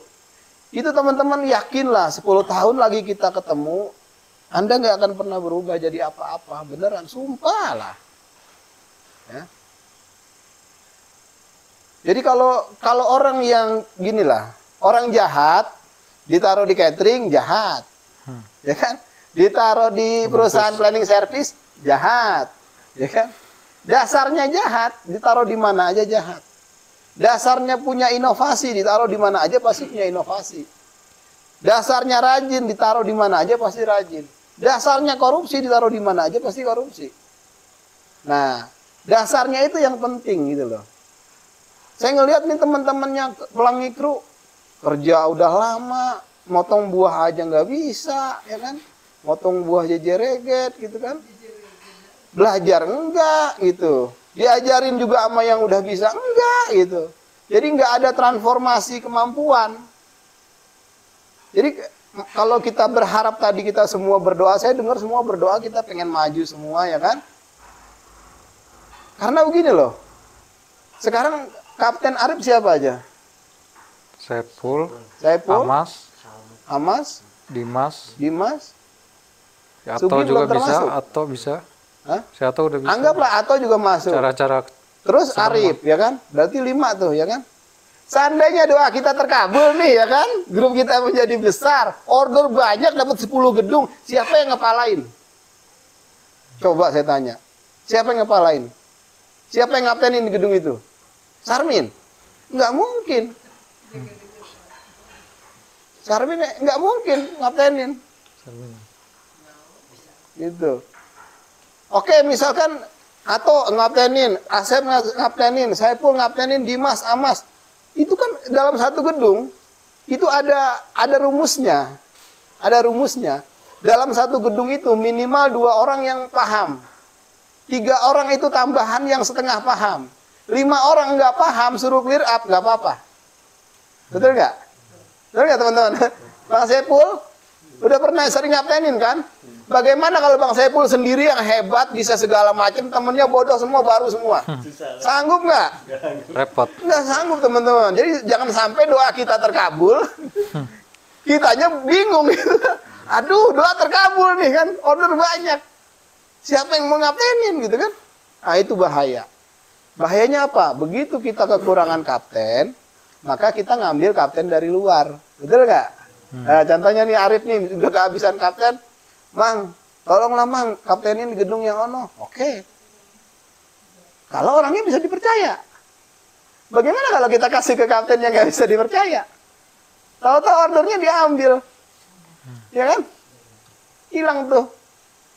Itu teman-teman yakinlah 10 tahun lagi kita ketemu, Anda nggak akan pernah berubah jadi apa-apa, beneran, sumpah lah. Ya. Jadi kalau orang yang ginilah, orang jahat ditaruh di catering jahat, ya kan? Ditaruh di perusahaan planning service jahat, ya kan? Dasarnya jahat, ditaruh di mana aja jahat. Dasarnya punya inovasi, ditaruh di mana aja pasti punya inovasi. Dasarnya rajin, ditaruh di mana aja pasti rajin. Dasarnya korupsi, ditaruh di mana aja pasti korupsi. Nah, dasarnya itu yang penting gitu loh. Saya ngelihat nih teman-temannya Pelangi Kru kerja udah lama, motong buah aja nggak bisa, ya kan? Motong buah jejereget gitu kan? Belajar enggak gitu. Diajarin juga sama yang udah bisa enggak gitu. Jadi nggak ada transformasi kemampuan. Jadi kalau kita berharap tadi kita semua berdoa, saya dengar semua berdoa kita pengen maju semua ya kan? Karena begini loh, sekarang Kapten Arif siapa aja? Saiful, Amas, Dimas, ya, Ato Sugi juga belum bisa, termasuk. Ato bisa. Hah? Si Ato udah bisa. Anggaplah Ato juga masuk. Cara-cara Terus Arif ya kan? Berarti 5 tuh ya kan? Seandainya doa kita terkabul nih ya kan, grup kita menjadi besar, order banyak, dapat 10 gedung, siapa yang ngepalain? Coba saya tanya, siapa yang ngepalain? Siapa yang ngaptenin gedung itu? Sarmin? Nggak mungkin. Sarmin nggak mungkin ngaptenin. Gitu. Oke, misalkan Atau ngaptenin, Asep ngaptenin, Saiful ngaptenin, Dimas, Amas. Itu kan dalam satu gedung, itu ada rumusnya. Ada rumusnya. Dalam satu gedung itu minimal 2 orang yang paham. 3 orang itu tambahan yang setengah paham. 5 orang nggak paham, suruh clear up, nggak apa-apa. Betul nggak? Betul nggak teman-teman? Bang Saiful, udah pernah sering ngaptenin kan? Bagaimana kalau Bang Saiful sendiri yang hebat, bisa segala macam, temennya bodoh semua, baru semua? Sanggup nggak? Repot. Nggak sanggup teman-teman. Jadi jangan sampai doa kita terkabul, kitanya bingung gitu. Aduh, doa terkabul nih kan, order banyak. Siapa yang mau ngaptenin gitu kan? Nah itu bahaya. Bahayanya apa? Begitu kita kekurangan kapten, maka kita ngambil kapten dari luar. Betul nggak? Nah, contohnya nih Arif nih, udah kehabisan kapten. Mang, tolonglah Mang, kaptenin di gedung yang ono. Oke. Kalau orangnya bisa dipercaya. Bagaimana kalau kita kasih ke kapten yang nggak bisa dipercaya? Tahu-tahu ordernya diambil. Ya kan? Hilang tuh.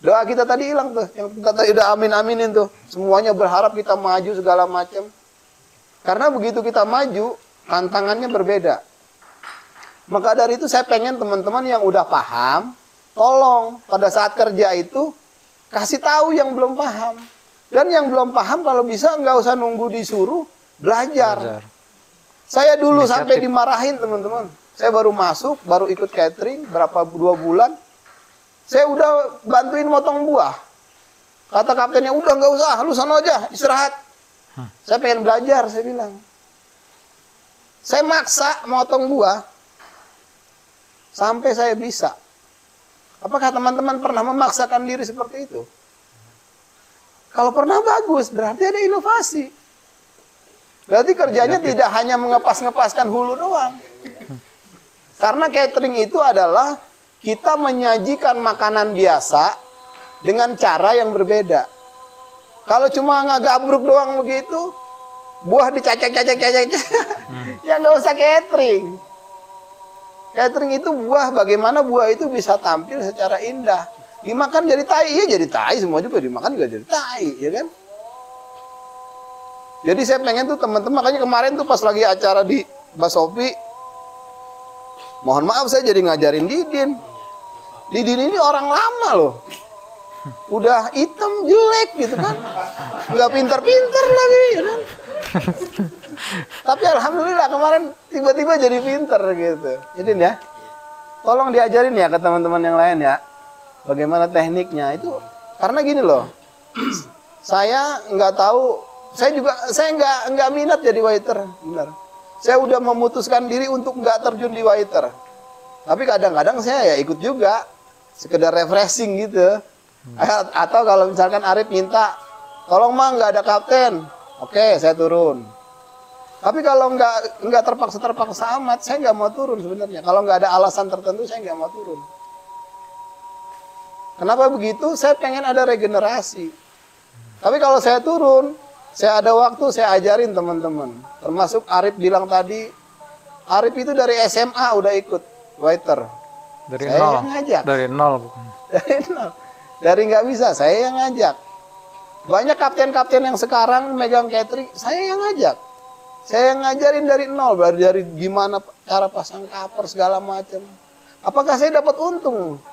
Doa kita tadi hilang tuh. Yang kita tadi udah amin-aminin tuh. Semuanya berharap kita maju segala macam. Karena begitu kita maju, tantangannya berbeda. Maka dari itu saya pengen teman-teman yang udah paham, tolong pada saat kerja itu kasih tahu yang belum paham. Dan yang belum paham kalau bisa nggak usah nunggu disuruh, belajar. Saya dulu sampai dimarahin teman-teman. Saya baru masuk, baru ikut catering, 2 bulan. Saya udah bantuin motong buah. Kata kaptennya, udah nggak usah, lu sana aja, istirahat. Saya pengen belajar, saya bilang. Saya maksa motong buah, sampai saya bisa. Apakah teman-teman pernah memaksakan diri seperti itu? Kalau pernah bagus, berarti ada inovasi. Berarti kerjanya tidak hanya mengepas-ngepaskan hulu doang. Karena catering itu adalah kita menyajikan makanan biasa dengan cara yang berbeda. Kalau cuma ngagabruk doang begitu, buah dicacek-cacek-cacek, ya nggak usah catering. Catering itu buah, bagaimana buah itu bisa tampil secara indah. Dimakan jadi tai, ya jadi tai, semua juga dimakan juga jadi tai, ya kan? Jadi saya pengen tuh teman-teman, makanya kemarin tuh pas lagi acara di Basofi, mohon maaf saya jadi ngajarin Didin. Didin ini orang lama loh. Udah hitam jelek gitu kan. Nggak pinter-pinter lagi, ya kan? Tapi alhamdulillah kemarin tiba-tiba jadi pinter gitu. Jadi ya, tolong diajarin ya ke teman-teman yang lain ya. Bagaimana tekniknya itu? Karena gini loh, saya nggak tahu, saya nggak minat jadi waiter, benar. Saya udah memutuskan diri untuk nggak terjun di waiter. Tapi kadang-kadang saya ya ikut juga, sekedar refreshing gitu. Atau kalau misalkan Arif minta, tolong Mang nggak ada kapten, oke saya turun. Tapi kalau nggak terpaksa amat, saya nggak mau turun sebenarnya. Kalau nggak ada alasan tertentu, saya nggak mau turun. Kenapa begitu? Saya pengen ada regenerasi. Tapi kalau saya turun, saya ada waktu, saya ajarin teman-teman. Termasuk Arif bilang tadi, Arif itu dari SMA udah ikut waiter. Dari saya nol. yang ngajak. Dari nol bukan. Dari nol. Dari nggak bisa, saya yang ngajak. Banyak kapten-kapten yang sekarang megang catering, saya yang ngajak. Saya yang ngajarin dari nol, dari gimana cara pasang cover segala macam. Apakah saya dapat untung?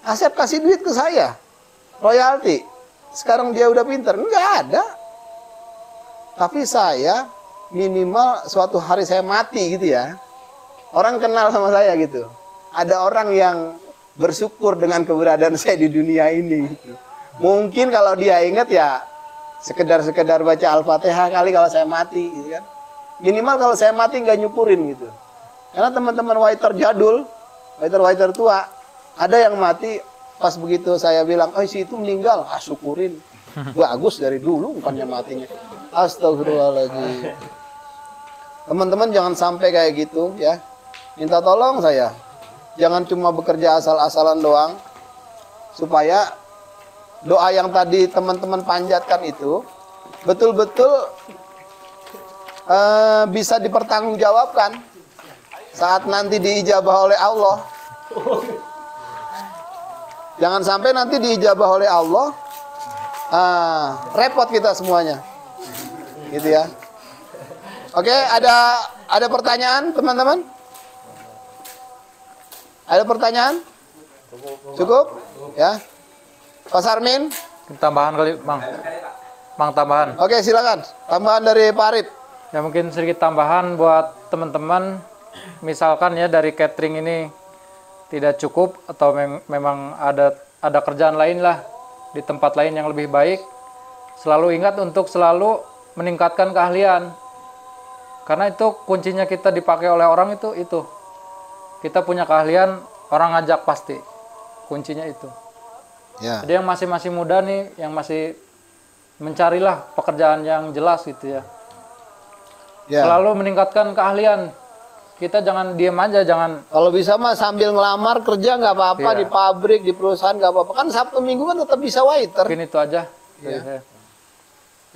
Asep kasih duit ke saya, royalti. Sekarang dia udah pinter, nggak ada. Tapi saya minimal suatu hari saya mati gitu ya. Orang kenal sama saya gitu. Ada orang yang bersyukur dengan keberadaan saya di dunia ini. Gitu. Mungkin kalau dia ingat ya sekedar baca Al-Fatihah kali kalau saya mati, gitu kan. Minimal kalau saya mati nggak nyukurin gitu. Karena teman-teman waiter jadul, waiter tua, ada yang mati pas begitu saya bilang, oh si itu meninggal, syukurin. Bagus dari dulu bukannya matinya. Astagfirullahaladzim. Teman-teman jangan sampai kayak gitu ya. Minta tolong saya. Jangan cuma bekerja asal-asalan doang. Supaya doa yang tadi teman-teman panjatkan itu betul-betul bisa dipertanggungjawabkan saat nanti diijabah oleh Allah. Jangan sampai nanti diijabah oleh Allah, repot kita semuanya. Gitu ya. Oke, ada pertanyaan teman-teman? Ada pertanyaan? Cukup? Ya. Pak Sarmin? Tambahan kali, Bang. Bang, tambahan. Oke, silakan. Tambahan dari Pak Arif. Ya mungkin sedikit tambahan buat teman-teman. Misalkan ya dari catering ini tidak cukup atau memang ada kerjaan lain lah di tempat lain yang lebih baik. Selalu ingat untuk selalu meningkatkan keahlian. Karena itu kuncinya kita dipakai oleh orang itu. Kita punya keahlian, orang ngajak pasti. Kuncinya itu. Ya. Jadi yang masih muda nih, yang masih mencarilah pekerjaan yang jelas gitu ya. Ya. Selalu meningkatkan keahlian. Kita jangan diem aja, jangan. Kalau bisa mah sambil ngelamar kerja nggak apa-apa, Iya. di pabrik, di perusahaan nggak apa-apa. Kan Sabtu Minggu kan tetap bisa waiter. Mungkin itu aja dari Iya. saya.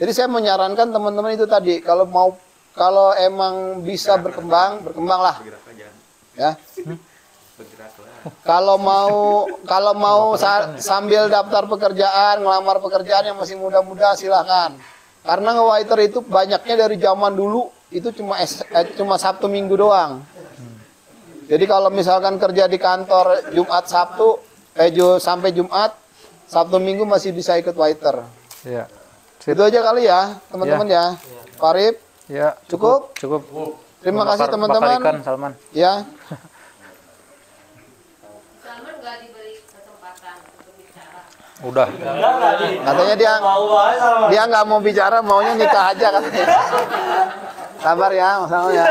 Jadi saya menyarankan teman-teman itu tadi, kalau emang bisa berkembanglah. Bergerak aja. Ya. Bergeraklah. Kalau mau sambil daftar pekerjaan, ngelamar pekerjaan yang masih muda-muda silahkan. Karena nge-waiter itu banyaknya dari zaman dulu itu cuma Sabtu Minggu doang. Jadi kalau misalkan kerja di kantor Jumat Sabtu sampai Jumat, Sabtu Minggu masih bisa ikut waiter. Iya. Itu aja kali ya, teman-teman ya. Pak Arif, Ya, cukup? cukup. Terima kasih Bakar teman-teman. ikan, Salman. Ya. Salman nggak diberi kesempatan untuk bicara. Udah. Katanya dia nggak mau bicara, maunya nikah aja katanya. Sabar ya, Mas ya.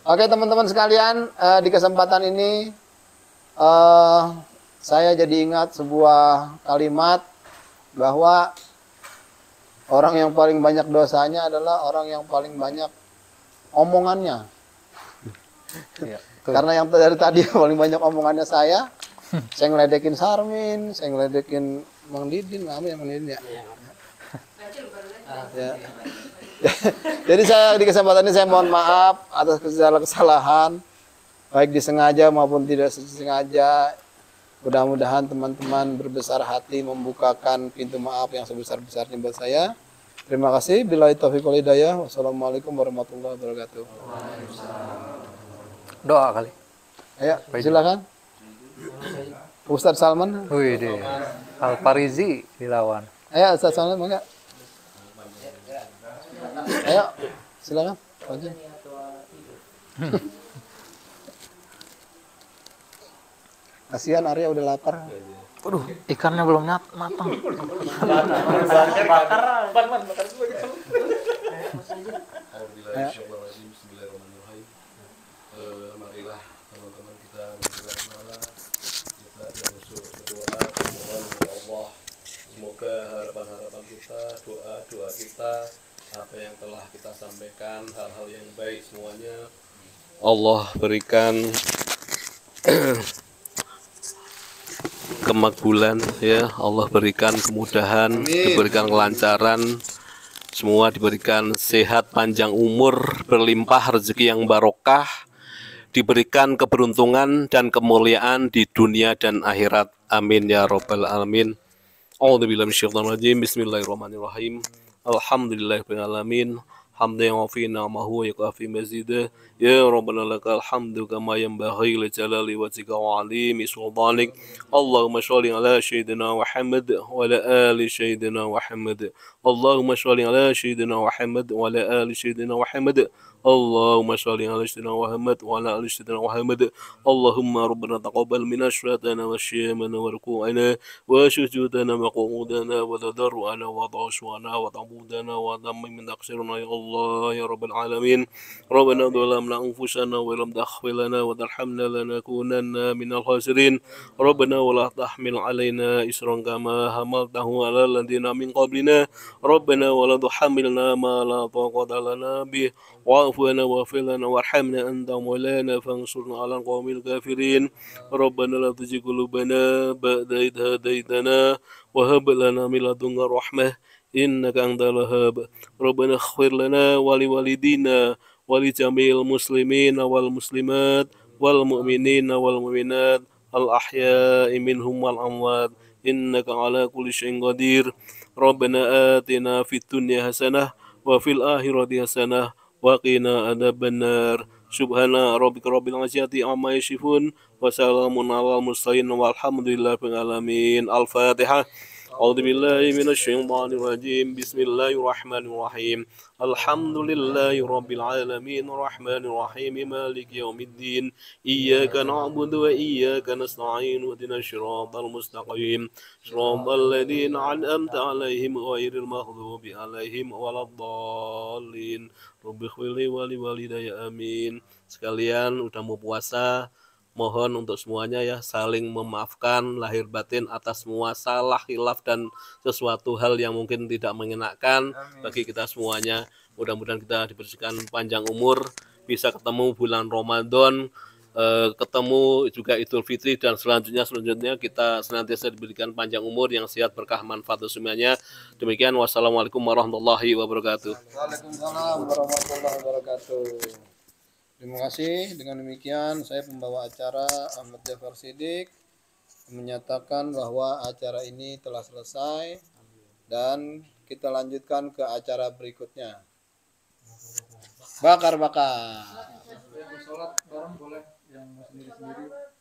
Oke teman-teman sekalian, di kesempatan ini saya jadi ingat sebuah kalimat bahwa orang yang paling banyak dosanya adalah orang yang paling banyak omongannya. Iya. Karena yang dari tadi paling banyak omongannya saya ngeledekin Sarmin, saya ngeledekin Mang Didin, Mang Didin ya. Ya. Jadi saya di kesempatan ini saya mohon maaf atas segala kesalahan, baik disengaja maupun tidak disengaja. Mudah-mudahan teman-teman berbesar hati membukakan pintu maaf yang sebesar-besarnya buat saya. Terima kasih. Billahi taufiq wal hidayah. Wassalamualaikum warahmatullahi wabarakatuh. Doa kali. Ayo, silakan. Ustadz Salman. Wih deh. Al Farizi dilawan. Ayo, Ustadz Salman, enggak? Ayo, silakan. Lanjut. Kasihan Arya udah lapar. Waduh, ikannya belum matang. Alhamdulillahirrahmanirrahim. Bismillahirrahmanirrahim. Marilah teman-teman kita berdoa, kita bersyukur berdoa, mohon kepada Allah semoga harapan-harapan kita, doa-doa kita, apa yang telah kita sampaikan, hal-hal yang baik semuanya Allah berikan kemakbulan ya, Allah berikan kemudahan, diberikan kelancaran, semua diberikan sehat, panjang umur, berlimpah rezeki yang barokah, diberikan keberuntungan dan kemuliaan di dunia dan akhirat. Amin ya rabbal alamin. A'udzubillahi minasyaitonir rajim. Bismillahirrahmanirrahim. Alhamdulillahirabbil alamin. Hamdan wafi ni'amahu wa yukafi mazidah. Ya Rabbana lakal hamdu kama yanbaghi li jalali wajhika wa 'azimi sultanik. Allahumma shalli ala sayyidina Muhammad wa ala ali sayyidina Muhammad. Allahumma shalli ala sayyidina Muhammad wa ala ali sayyidina Muhammad. Allahumma shalli ala sayyidina Muhammad wa ala ali sayyidina Muhammad. Allahumma rabbana taqabbal minna syuhatana wa syiyamana wa ruku'ana wa sujudana wa qu'udana wa tadarru'ana wa ta'ashwana wa ta'budana wa tammin min taqsiruna ya Allah ya rabbal alamin. Rabbana dhalamna anfusana wa lam taghfir lana wa tarhamna lanakunanna minal khasirin. Rabbana wa la tahmil alaina isran kama hamaltahu ala alladziina min qablina. Rabbana wa la tuhammilna ma la taqata lana bih. Wa'fu lana waghfir lana warhamna anta maulana fansurna 'alal qaumil kafirin. Rabbana la tuzigh qulubana ba'da idh hadaitana wa hab lana min ladunka rahmah innaka antal wahhab. Rabbana ighfir lana wa liwalidina wa li jami'il muslimin wal muslimat wal mu'minin wal mu'minat al ahya'i minhum wal amwat. إنك على كل شيء قدير ربنا آتنا في الدنيا حسنة وفي الآخرة حسنة وقنا عذاب النار سبحان ربك رب العزة عما يصفون وسلام على المرسلين والحمد لله رب العالمين الفاتحة أعوذ بالله من الشيطان الرجيم بسم الله الرحمن الرحيم الحمد لله رب العالمين الرحمن الرحيم مالك يوم الدين إياك نعبد وإياك نستعين اهدنا الصراط المستقيم صراط الذين أنعمت عليهم غير المغضوب عليهم ولا الضالين رب اغفر لي ولوالدي آمين. Sekalian udah mau puasa, mohon untuk semuanya ya saling memaafkan lahir batin atas semua salah, khilaf dan sesuatu hal yang mungkin tidak mengenakan bagi kita semuanya. Mudah-mudahan kita diberikan panjang umur, bisa ketemu bulan Ramadan, ketemu juga Idul Fitri dan selanjutnya kita senantiasa diberikan panjang umur yang sehat berkah manfaat semuanya. Demikian wassalamualaikum warahmatullahi wabarakatuh. Waalaikumsalam warahmatullahi wabarakatuh. Terima kasih. Dengan demikian saya pembawa acara Ahmad Jafar Siddiq menyatakan bahwa acara ini telah selesai dan kita lanjutkan ke acara berikutnya. Bakar-bakar. Sholat bareng boleh yang sendiri-sendiri.